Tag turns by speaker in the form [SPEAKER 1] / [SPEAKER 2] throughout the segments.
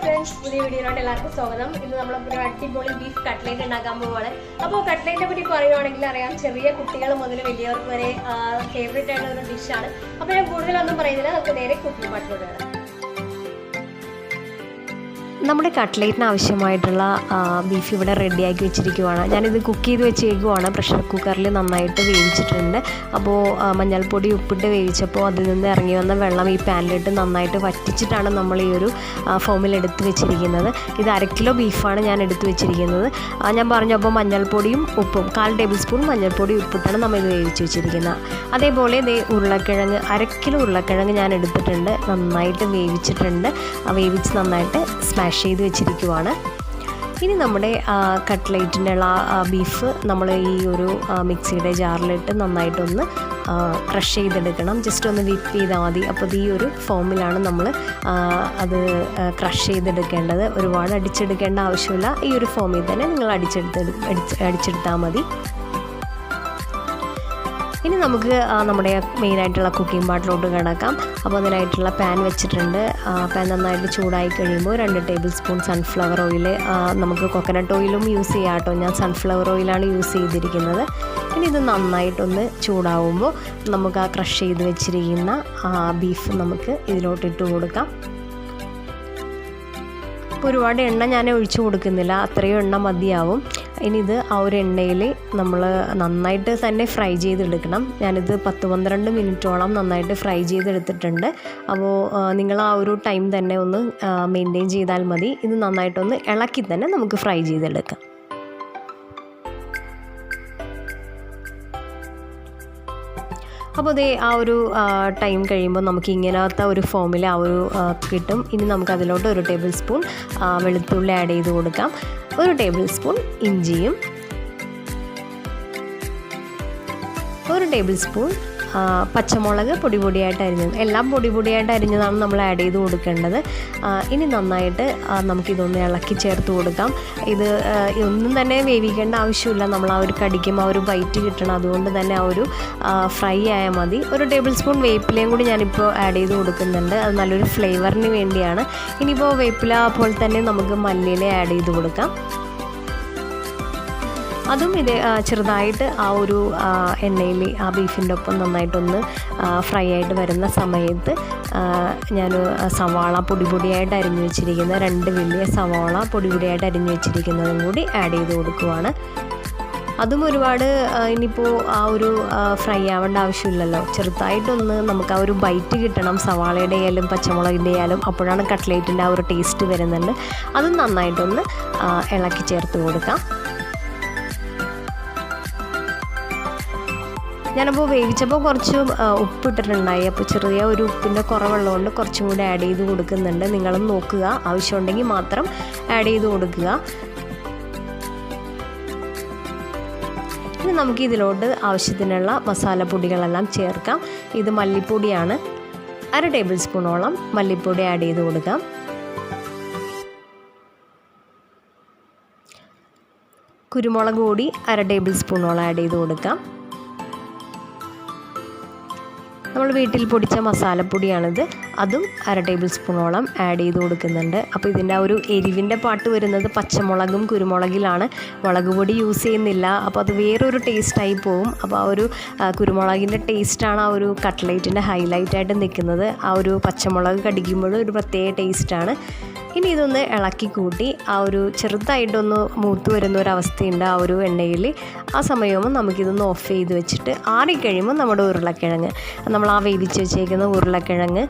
[SPEAKER 1] friends, പുതിയ വീഡിയോയിലോട്ട് എല്ലാവർക്കും സ്വാഗതം. ഇന്ന് നമ്മളൊരു അടിപൊളി ബീഫ് കട്ട്ലേറ്റ് ഉണ്ടാക്കാൻ പോവുകയാണ്. അപ്പോൾ കട്ട്ലേറ്റിനെ പറ്റി പറയുവാണെങ്കിൽ അറിയാം, ചെറിയ കുട്ടികൾ മുതൽ വലിയവർക്ക് വരെ ഫേവറേറ്റ് ആയിട്ടുള്ള ഒരു ഡിഷാണ്. അപ്പോൾ ഞാൻ കൂടുതലൊന്നും പറയുന്നില്ല, നമുക്ക് നേരെ കുക്കിംഗ് പാർട്ടിലോട്ട് വരാം. നമ്മുടെ കട്ട്ലേറ്റിന് ആവശ്യമായിട്ടുള്ള ബീഫ് ഇവിടെ റെഡിയാക്കി വെച്ചിരിക്കുവാണ്. ഞാനിത് കുക്ക് ചെയ്ത് വെച്ചേക്കുവാണ്. പ്രഷർ കുക്കറിൽ നന്നായിട്ട് വേവിച്ചിട്ടുണ്ട്. അപ്പോൾ മഞ്ഞൾപ്പൊടി ഉപ്പിട്ട് വേവിച്ചപ്പോൾ അതിൽ നിന്ന് ഇറങ്ങി വന്ന വെള്ളം ഈ പാനിലിട്ട് നന്നായിട്ട് വറ്റിച്ചിട്ടാണ് നമ്മൾ ഈ ഒരു ഫോമിൽ എടുത്ത് വെച്ചിരിക്കുന്നത്. ഇത് 1 കിലോ ബീഫാണ് ഞാൻ എടുത്ത് വെച്ചിരിക്കുന്നത്. ഞാൻ പറഞ്ഞപ്പോൾ മഞ്ഞൾപ്പൊടിയും ഉപ്പും 1/4 ടേബിൾ സ്പൂൺ മഞ്ഞൾപ്പൊടി ഉപ്പിട്ടാണ് നമ്മൾ ഇത് വേവിച്ച് വെച്ചിരിക്കുന്നത്. അതേപോലെ ഉരുളക്കിഴങ്ങ് 1 കിലോ ഉരുളക്കിഴങ്ങ് ഞാൻ എടുത്തിട്ടുണ്ട്. നന്നായിട്ട് വേവിച്ചിട്ടുണ്ട്. വേവിച്ച് നന്നായിട്ട് സ്മാഷ് ചെയ്ത് വെച്ചിരിക്കുവാണ്. ഇനി നമ്മുടെ കട്ട്ലേറ്റിൻ്റെ ബീഫ് നമ്മൾ ഈ ഒരു മിക്സിയുടെ ജാറിലിട്ട് നന്നായിട്ടൊന്ന് ക്രഷ് ചെയ്തെടുക്കണം. ജസ്റ്റ് ഒന്ന് വിപ്പ് ചെയ്താൽ മതി. അപ്പോൾ ഈ ഒരു ഫോമിലാണ് നമ്മൾ അത് ക്രഷ് ചെയ്തെടുക്കേണ്ടത്. ഒരുപാട് അടിച്ചെടുക്കേണ്ട ആവശ്യമില്ല. ഈ ഒരു ഫോമിൽ തന്നെ നിങ്ങൾ അടിച്ചെടുത്താൽ മതി. ഇനി നമുക്ക് നമ്മുടെ മെയിനായിട്ടുള്ള കുക്കിംഗ് പാർട്ടിലോട്ട് കിടക്കാം. അപ്പോൾ അതിനായിട്ടുള്ള പാൻ വെച്ചിട്ടുണ്ട്. പാൻ നന്നായിട്ട് ചൂടായി കഴിയുമ്പോൾ 2 ടേബിൾ സ്പൂൺ സൺഫ്ലവർ ഓയിൽ, നമുക്ക് കോക്കനട്ട് ഓയിലും യൂസ് ചെയ്യാം കേട്ടോ. ഞാൻ സൺഫ്ലവർ ഓയിലാണ് യൂസ് ചെയ്തിരിക്കുന്നത്. ഇനി ഇത് നന്നായിട്ടൊന്ന് ചൂടാവുമ്പോൾ നമുക്ക് ആ ക്രഷ് ചെയ്ത് വെച്ചിരിക്കുന്ന ബീഫ് നമുക്ക് ഇതിലോട്ടിട്ട് കൊടുക്കാം. അപ്പോൾ ഒരുപാട് എണ്ണ ഞാൻ ഒഴിച്ചു കൊടുക്കുന്നില്ല, അത്രയും എണ്ണ മതിയാവും. ഇനി ഇത് ആ ഒരു എണ്ണയിൽ നമ്മൾ നന്നായിട്ട് തന്നെ ഫ്രൈ ചെയ്തെടുക്കണം. ഞാനിത് 10-12 മിനിറ്റോളം നന്നായിട്ട് ഫ്രൈ ചെയ്തെടുത്തിട്ടുണ്ട്. അപ്പോൾ നിങ്ങൾ ആ ഒരു ടൈം തന്നെ ഒന്ന് മെയിൻറ്റെയിൻ ചെയ്താൽ മതി. ഇത് നന്നായിട്ടൊന്ന് ഇളക്കി തന്നെ നമുക്ക് ഫ്രൈ ചെയ്തെടുക്കാം. അപ്പോൾ അതേ ആ ഒരു ടൈം കഴിയുമ്പോൾ നമുക്ക് ഇങ്ങനത്തെ ഒരു ഫോമിൽ ആ ഒരു കിട്ടും. ഇനി നമുക്ക് അതിലോട്ട് 1 ടേബിൾ സ്പൂൺ വെളുത്തുള്ളി ആഡ് ചെയ്ത് കൊടുക്കാം. 1 ടേബിൾ സ്പൂൺ ഇഞ്ചിയും 1 ടേബിൾ സ്പൂൺ പച്ചമുളക് പൊടിയായിട്ട് അരിഞ്ഞത്. എല്ലാം പൊടിയായിട്ട് അരിഞ്ഞതാണ് നമ്മൾ ആഡ് ചെയ്ത് കൊടുക്കേണ്ടത്. ഇനി നന്നായിട്ട് നമുക്കിതൊന്ന് ഇളക്കി ചേർത്ത് കൊടുക്കാം. ഒന്നും തന്നെ വേവിക്കേണ്ട ആവശ്യമില്ല. നമ്മൾ ആ ഒരു കടിക്കും ആ ഒരു ബൈറ്റ് കിട്ടണം. അതുകൊണ്ട് തന്നെ ആ ഒരു ഫ്രൈ ആയാൽ മതി. 1 ടേബിൾ സ്പൂൺ വേപ്പിലയും കൂടി ഞാനിപ്പോൾ ആഡ് ചെയ്ത് കൊടുക്കുന്നുണ്ട്. അത് നല്ലൊരു ഫ്ലേവറിന് വേണ്ടിയാണ്. ഇനിയിപ്പോൾ വേപ്പില പോലെ തന്നെ നമുക്ക് മല്ലിയില ആഡ് ചെയ്ത് കൊടുക്കാം. അതും ഇത് ചെറുതായിട്ട് ആ ഒരു എണ്ണയിൽ ആ ബീഫിൻ്റെ ഒപ്പം നന്നായിട്ടൊന്ന് ഫ്രൈ ആയിട്ട് വരുന്ന സമയത്ത് ഞാൻ സവാള പൊടിയായിട്ട് അരിഞ്ഞു വെച്ചിരിക്കുന്ന 2 വലിയ സവാള പൊടിയായിട്ട് അരിഞ്ഞു വെച്ചിരിക്കുന്നതും കൂടി ആഡ് ചെയ്ത് കൊടുക്കുവാണ്. അതും ഒരുപാട് ഇനിയിപ്പോൾ ആ ഒരു ഫ്രൈ ആവേണ്ട ആവശ്യമില്ലല്ലോ. ചെറുതായിട്ടൊന്ന് നമുക്ക് ആ ഒരു ബൈറ്റ് കിട്ടണം. സവാളയുടെ ആയാലും പച്ചമുളകിൻ്റെ ആയാലും, അപ്പോഴാണ് കട്ട്ലേറ്റിൻ്റെ ആ ഒരു ടേസ്റ്റ് വരുന്നുണ്ട്. അതും നന്നായിട്ടൊന്ന് ഇളക്കി ചേർത്ത് കൊടുക്കാം. ഞാനപ്പോൾ വേവിച്ചപ്പോൾ കുറച്ച് ഉപ്പിട്ടിട്ടുണ്ടായി. അപ്പോൾ ചെറിയ ഒരു ഉപ്പിൻ്റെ കുറവുള്ളതുകൊണ്ട് കുറച്ചും കൂടി ആഡ് ചെയ്ത് കൊടുക്കുന്നുണ്ട്. നിങ്ങളും നോക്കുക, ആവശ്യമുണ്ടെങ്കിൽ മാത്രം ആഡ് ചെയ്ത് കൊടുക്കുക. ഇനി നമുക്ക് ഇതിലോട്ട് ആവശ്യത്തിനുള്ള മസാലപ്പൊടികളെല്ലാം ചേർക്കാം. ഇത് മല്ലിപ്പൊടിയാണ്. 1 ടേബിൾ സ്പൂണോളം മല്ലിപ്പൊടി ആഡ് ചെയ്ത് കൊടുക്കാം. കുരുമുളക് പൊടി 1 ടേബിൾ സ്പൂണോളം ആഡ് ചെയ്ത് കൊടുക്കാം. നമ്മൾ വീട്ടിൽ പൊടിച്ച മസാലപ്പൊടിയാണിത്. അതും 1 ടേബിൾ സ്പൂണോളം ആഡ് ചെയ്ത് കൊടുക്കുന്നുണ്ട്. അപ്പോൾ ഇതിൻ്റെ ആ ഒരു എരിവിൻ്റെ പാട്ട് വരുന്നത് പച്ചമുളകും കുരുമുളകിലാണ്. മുളക് പൊടി യൂസ് ചെയ്യുന്നില്ല. അപ്പോൾ അത് വേറൊരു ടേസ്റ്റായി പോവും. അപ്പോൾ ആ ഒരു കുരുമുളകിൻ്റെ ടേസ്റ്റാണ് ആ ഒരു കട്ട്ലേറ്റിൻ്റെ ഹൈലൈറ്റായിട്ട് നിൽക്കുന്നത്. ആ ഒരു പച്ചമുളക് കടിക്കുമ്പോഴും ഒരു പ്രത്യേക ടേസ്റ്റാണ്. ഇനി ഇതൊന്ന് ഇളക്കി കൂട്ടി ആ ഒരു ചെറുതായിട്ടൊന്ന് മൂത്ത് വരുന്ന ഒരവസ്ഥയുണ്ട് ആ ഒരു എണ്ണയിൽ. ആ സമയവും നമുക്കിതൊന്ന് ഓഫ് ചെയ്ത് വെച്ചിട്ട് ആറിക്കഴിയുമ്പോൾ നമ്മുടെ ഉരുളക്കിഴങ്ങ്, നമ്മൾ ആ വേവിച്ച് വെച്ചേക്കുന്ന ഉരുളക്കിഴങ്ങ്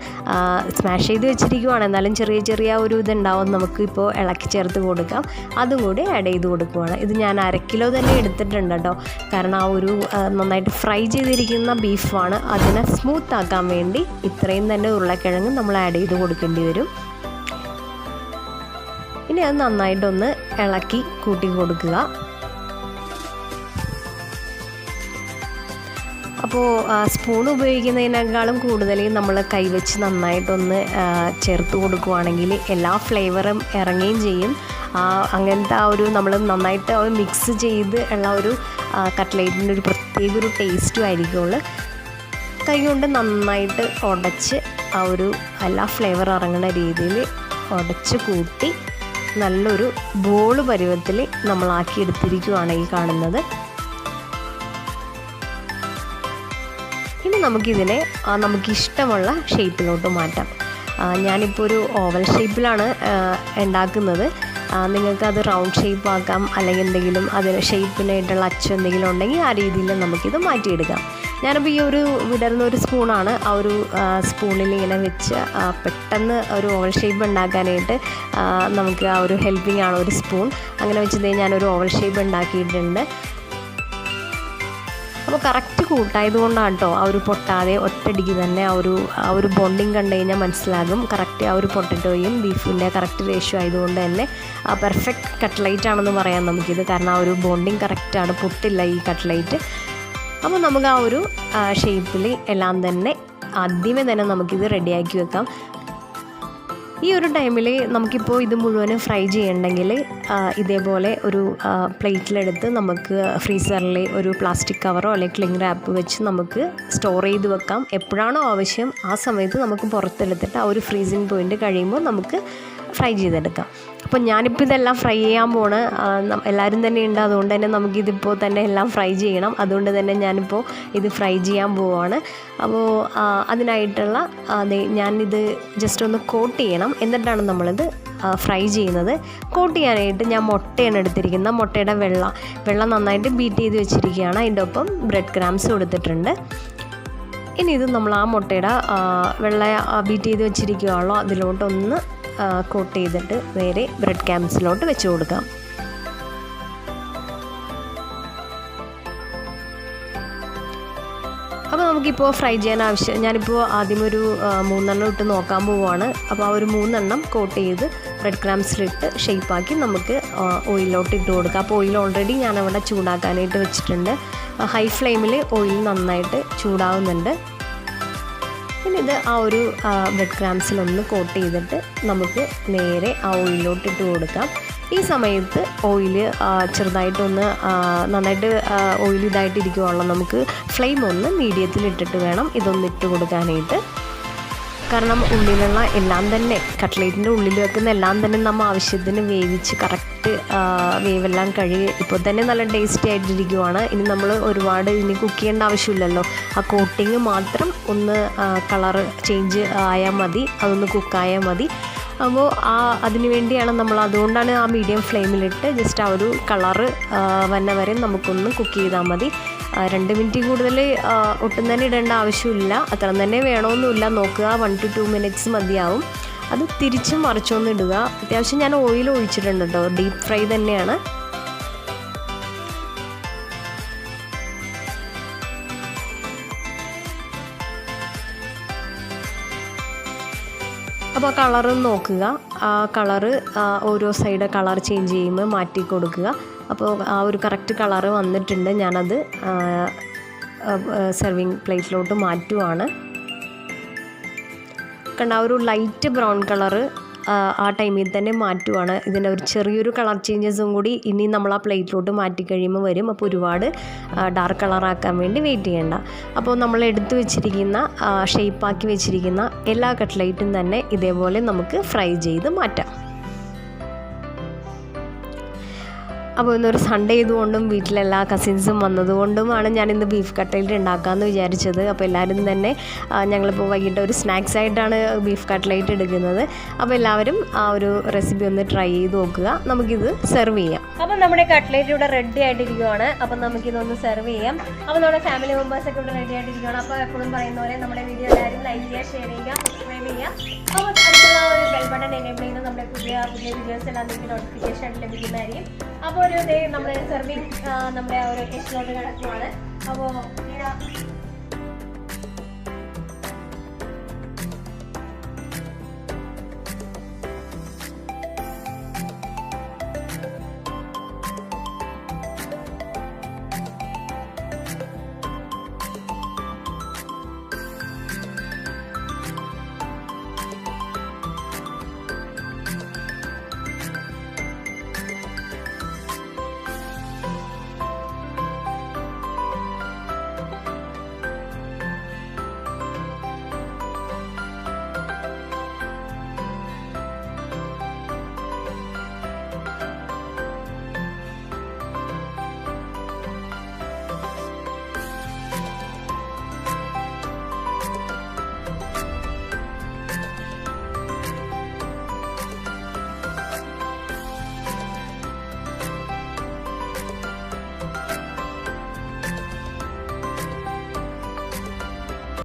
[SPEAKER 1] സ്മാഷ് ചെയ്ത് വെച്ചിരിക്കുവാണ്. എന്നാലും ചെറിയ ഒരു ഇതുണ്ടാവും. നമുക്കിപ്പോൾ ഇളക്കി ചേർത്ത് കൊടുക്കാം. അതും കൂടി ആഡ് ചെയ്ത് കൊടുക്കുവാണ്. ഇത് ഞാൻ 1 കിലോ തന്നെ എടുത്തിട്ടുണ്ട് കേട്ടോ. കാരണം ആ ഒരു നന്നായിട്ട് ഫ്രൈ ചെയ്തിരിക്കുന്ന ബീഫാണ്. അതിനെ സ്മൂത്ത് ആക്കാൻ വേണ്ടി ഇത്രയും തന്നെ ഉരുളക്കിഴങ്ങ് നമ്മൾ ആഡ് ചെയ്ത് കൊടുക്കേണ്ടി വരും. ഇനി അത് നന്നായിട്ടൊന്ന് ഇളക്കി കൂട്ടി കൊടുക്കുക. അപ്പോൾ സ്പൂൺ ഉപയോഗിക്കുന്നതിനേക്കാളും കൂടുതൽ നമ്മൾ കൈവച്ച് നന്നായിട്ടൊന്ന് ചേർത്ത് കൊടുക്കുകയാണെങ്കിൽ എല്ലാ ഫ്ലേവറും ഇറങ്ങുകയും ചെയ്യും. അങ്ങനത്തെ ആ ഒരു നമ്മൾ നന്നായിട്ട് മിക്സ് ചെയ്ത് ഉള്ള ഒരു കട്ട്ലേറ്റിൻ്റെ ഒരു പ്രത്യേക ഒരു ടേസ്റ്റും ആയിരിക്കുള്ളൂ. കൈ കൊണ്ട് നന്നായിട്ട് ഉടച്ച് ആ ഒരു എല്ലാ ഫ്ലേവർ ഇറങ്ങുന്ന രീതിയിൽ ഉടച്ച് കൂട്ടി നല്ലൊരു ബോൾ പരുവത്തിൽ നമ്മളാക്കി എടുത്തിരിക്കുകയാണ് ഈ കാണുന്നത്. ഇനി നമുക്കിതിനെ നമുക്കിഷ്ടമുള്ള ഷേപ്പിലോട്ട് മാറ്റാം. ഞാനിപ്പോൾ ഒരു ഓവൽ ഷേപ്പിലാണ് ഉണ്ടാക്കുന്നത്. നിങ്ങൾക്കത് റൗണ്ട് ഷേപ്പ് ആക്കാം, അല്ലെങ്കിൽ എന്തെങ്കിലും അതിന് ഷേപ്പിനായിട്ടുള്ള അച്ച് എന്തെങ്കിലും ഉണ്ടെങ്കിൽ ആ രീതിയിൽ നമുക്കിത് മാറ്റിയെടുക്കാം. ഞാനിപ്പോൾ ഈ ഒരു വിടർന്ന ഒരു സ്പൂണാണ്, ആ ഒരു സ്പൂണിൽ ഇങ്ങനെ വെച്ച് പെട്ടെന്ന് ഒരു ഓവൽ ഷേപ്പ് ഉണ്ടാക്കാനായിട്ട് നമുക്ക് ആ ഒരു ഹെൽപ്പിംഗ് ആണ് ഒരു സ്പൂൺ. അങ്ങനെ വെച്ചത് ഞാനൊരു ഓവൽ ഷേപ്പ് ഉണ്ടാക്കിയിട്ടുണ്ട്. അപ്പോൾ കറക്റ്റ് കൂട്ടായതുകൊണ്ടാണ് കേട്ടോ ആ ഒരു പൊട്ടാതെ ഒറ്റടിക്ക് തന്നെ ആ ഒരു ബോണ്ടിങ് കണ്ടു കഴിഞ്ഞാൽ മനസ്സിലാകും. കറക്റ്റ് ആ ഒരു പൊട്ടറ്റോയും ബീഫിൻ്റെ കറക്റ്റ് റേഷ്യോ ആയതുകൊണ്ട് തന്നെ പെർഫെക്റ്റ് കട്ട്ലൈറ്റ് ആണെന്ന് പറയാം നമുക്കിത്. കാരണം ആ ഒരു ബോണ്ടിങ് കറക്റ്റാണ്, പൊട്ടില്ല ഈ കട്ട്ലൈറ്റ്. അപ്പോൾ നമുക്ക് ആ ഒരു ഷേപ്പിൽ എല്ലാം തന്നെ ആദ്യമേ തന്നെ നമുക്കിത് റെഡിയാക്കി വെക്കാം. ഈ ഒരു ടൈമിൽ നമുക്കിപ്പോൾ ഇത് മുഴുവനും ഫ്രൈ ചെയ്യണമെങ്കിൽ ഇതേപോലെ ഒരു പ്ലേറ്റിലെടുത്ത് നമുക്ക് ഫ്രീസറിൽ ഒരു പ്ലാസ്റ്റിക് കവറോ അല്ലെങ്കിൽ ക്ലിംഗ് റാപ്പ് വെച്ച് നമുക്ക് സ്റ്റോർ ചെയ്ത് വെക്കാം. എപ്പോഴാണോ ആവശ്യം ആ സമയത്ത് നമുക്ക് പുറത്തെടുത്തിട്ട് ആ ഒരു ഫ്രീസിങ് പോയിൻ്റ് കഴിയുമ്പോൾ നമുക്ക് ഫ്രൈ ചെയ്തെടുക്കാം. അപ്പോൾ ഞാനിപ്പോൾ ഇതെല്ലാം ഫ്രൈ ചെയ്യാൻ പോണ്. എല്ലാവരും തന്നെ ഉണ്ട്, അതുകൊണ്ട് തന്നെ നമുക്കിതിപ്പോൾ തന്നെ എല്ലാം ഫ്രൈ ചെയ്യണം. അതുകൊണ്ട് തന്നെ ഞാനിപ്പോൾ ഇത് ഫ്രൈ ചെയ്യാൻ പോവുകയാണ്. അപ്പോൾ അതിനായിട്ടുള്ള ഞാനിത് ജസ്റ്റ് ഒന്ന് കോട്ട് ചെയ്യണം, എന്നിട്ടാണ് നമ്മളിത് ഫ്രൈ ചെയ്യുന്നത്. കോട്ട് ചെയ്യാനായിട്ട് ഞാൻ മുട്ടയാണ് എടുത്തിരിക്കുന്നത്. മുട്ടയുടെ വെള്ളം നന്നായിട്ട് ബീറ്റ് ചെയ്ത് വെച്ചിരിക്കുകയാണ്. അതിൻ്റെ ഒപ്പം ബ്രെഡ് ക്രാംസ് കൊടുത്തിട്ടുണ്ട്. ഇനി ഇത് നമ്മൾ ആ മുട്ടയുടെ ബീറ്റ് ചെയ്ത് വെച്ചിരിക്കുകയാണല്ലോ അതിലോട്ടൊന്ന് കോട്ട് ചെയ്തിട്ട് നേരെ ബ്രെഡ് ക്രാംസിലോട്ട് വെച്ച് കൊടുക്കാം. അപ്പോൾ നമുക്കിപ്പോൾ ഫ്രൈ ചെയ്യാൻ ഞാനിപ്പോൾ ആദ്യം ഒരു 3 ഇട്ട് നോക്കാൻ പോവുകയാണ്. അപ്പോൾ ആ ഒരു 3 കോട്ട് ചെയ്ത് ബ്രെഡ് ക്രാംസിലിട്ട് ഷേപ്പാക്കി നമുക്ക് ഓയിലോട്ട് ഇട്ട് കൊടുക്കാം. അപ്പോൾ ഓയിൽ ഓൾറെഡി ഞാനവിടെ ചൂടാക്കാനായിട്ട് വെച്ചിട്ടുണ്ട്. ഹൈ ഫ്ലെയിമിൽ ഓയിൽ നന്നായിട്ട് ചൂടാവുന്നുണ്ട്. ഇനി ഇത് ആ ഒരു ബ്രെഡ് ക്രാംസിലൊന്ന് കോട്ട് ചെയ്തിട്ട് നമുക്ക് നേരെ ആ ഓയിലോട്ട് ഇട്ട് കൊടുക്കാം. ഈ സമയത്ത് ഓയിൽ ചെറുതായിട്ടൊന്ന് നന്നായിട്ട് ഓയിൽ ഇതായിട്ടിരിക്കുവാണല്ലോ, നമുക്ക് ഫ്ലെയിം ഒന്ന് മീഡിയത്തിലിട്ടിട്ട് വേണം ഇതൊന്ന് ഇട്ട് കൊടുക്കാനായിട്ട്. കാരണം ഉള്ളിലുള്ള എല്ലാം തന്നെ കട്ട്ലേറ്റിൻ്റെ ഉള്ളിൽ വെക്കുന്ന എല്ലാം തന്നെ നമ്മൾ ആവശ്യത്തിന് വേവിച്ച് കറക്റ്റ് വേവെല്ലാം കഴുകി ഇപ്പോൾ തന്നെ നല്ല ടേസ്റ്റി ആയിട്ടിരിക്കുവാണ്. ഇനി നമ്മൾ ഒരുപാട് കുക്ക് ചെയ്യേണ്ട ആവശ്യമില്ലല്ലോ. ആ കോട്ടിങ് മാത്രം ഒന്ന് കളറ് ചേഞ്ച് ആയാൽ മതി, അതൊന്ന് കുക്കായാൽ മതി. അപ്പോൾ അതിന് വേണ്ടിയാണ് അതുകൊണ്ടാണ് ആ മീഡിയം ഫ്ലെയിമിലിട്ട് ജസ്റ്റ് ആ ഒരു കളറ് വന്ന വരെ നമുക്കൊന്ന് കുക്ക് ചെയ്താൽ മതി. 2 മിനിറ്റ് കൂടുതൽ ഒട്ടും തന്നെ ഇടേണ്ട ആവശ്യമില്ല, അത്ര തന്നെ വേണമെന്നില്ല. നോക്കുക, 1 to 2 മിനിറ്റ്സ് മതിയാവും. അത് തിരിച്ചും മറിച്ചൊന്നും ഇടുക. അത്യാവശ്യം ഞാൻ ഓയിൽ ഒഴിച്ചിട്ടുണ്ട് കേട്ടോ, ഡീപ്പ് ഫ്രൈ തന്നെയാണ്. അപ്പോൾ കളറ് നോക്കുക, ആ കളറ് ഓരോ സൈഡ് കളർ ചേഞ്ച് ചെയ്യുമ്പോൾ മാറ്റി കൊടുക്കുക. അപ്പോൾ ആ ഒരു കറക്റ്റ് കളറ് വന്നിട്ടുണ്ട്. ഞാനത് സെർവിങ് പ്ലേറ്റിലോട്ട് മാറ്റുവാണ്. കണ്ട ആ ഒരു ലൈറ്റ് ബ്രൗൺ കളറ് ആ ടൈമിൽ തന്നെ മാറ്റുവാണ്. ഇതിൻ്റെ ഒരു ചെറിയൊരു കളർ ചേഞ്ചസും കൂടി ഇനി നമ്മൾ ആ പ്ലേറ്റിലോട്ട് മാറ്റി കഴിയുമ്പോൾ വരും. അപ്പോൾ ഒരുപാട് ഡാർക്ക് കളറാക്കാൻ വേണ്ടി വെയിറ്റ് ചെയ്യേണ്ട. അപ്പോൾ നമ്മൾ എടുത്തു വെച്ചിരിക്കുന്ന ഷേപ്പാക്കി വെച്ചിരിക്കുന്ന എല്ലാ കട്ട്ലേറ്റും തന്നെ ഇതേപോലെ നമുക്ക് ഫ്രൈ ചെയ്ത് മാറ്റാം. അപ്പോൾ ഇന്നൊരു സൺഡേ ഇതുകൊണ്ടും വീട്ടിലെല്ലാ കസിൻസും വന്നതുകൊണ്ടുമാണ് ഞാനിന്ന് ബീഫ് കട്ട്ലേറ്റ് ഉണ്ടാക്കാമെന്ന് വിചാരിച്ചത്. അപ്പോൾ എല്ലാവരും തന്നെ ഞങ്ങളിപ്പോൾ വൈകിട്ട് ഒരു സ്നാക്സ് ആയിട്ടാണ് ബീഫ് കട്ട്ലേറ്റ് എടുക്കുന്നത്. അപ്പോൾ എല്ലാവരും ആ ഒരു റെസിപ്പി ഒന്ന് ട്രൈ ചെയ്ത് നോക്കുക. നമുക്കിത് സെർവ് ചെയ്യാം. അപ്പോൾ നമ്മുടെ കട്ട്ലേറ്റ് ഇവിടെ റെഡി ആയിട്ടിരിക്കുകയാണ്. അപ്പം നമുക്കിതൊന്ന് സെർവ് ചെയ്യാം. അപ്പോൾ നമ്മുടെ ഫാമിലി മെമ്പേഴ്സൊക്കെ ഇവിടെ റെഡി ആയിട്ടിരിക്കുകയാണ്. അപ്പോൾ എപ്പോഴും പറയുന്ന പോലെ നമ്മുടെ വീഡിയോ എല്ലാവരും ലൈക്ക് ചെയ്യുക, ഷെയർ ചെയ്യുക, സബ്സ്ക്രൈബ് ചെയ്യുക. അപ്പോൾ അടുത്തുള്ള ഒരു ബെൽ ബട്ടൺ എനേബിൾ ചെയ്യുന്നത് നമ്മുടെ പുതിയ വീഡിയോസ് എല്ലാം നിങ്ങൾക്ക് നോട്ടിഫിക്കേഷൻ ആയിട്ട് ലഭിക്കുന്നതായിരിക്കും. അപ്പോൾ ഒരു നമ്മുടെ സെർവിങ് നമ്മുടെ ഒരു ഡിഷിലോട്ട് കിടക്കുവാണ്. അപ്പോൾ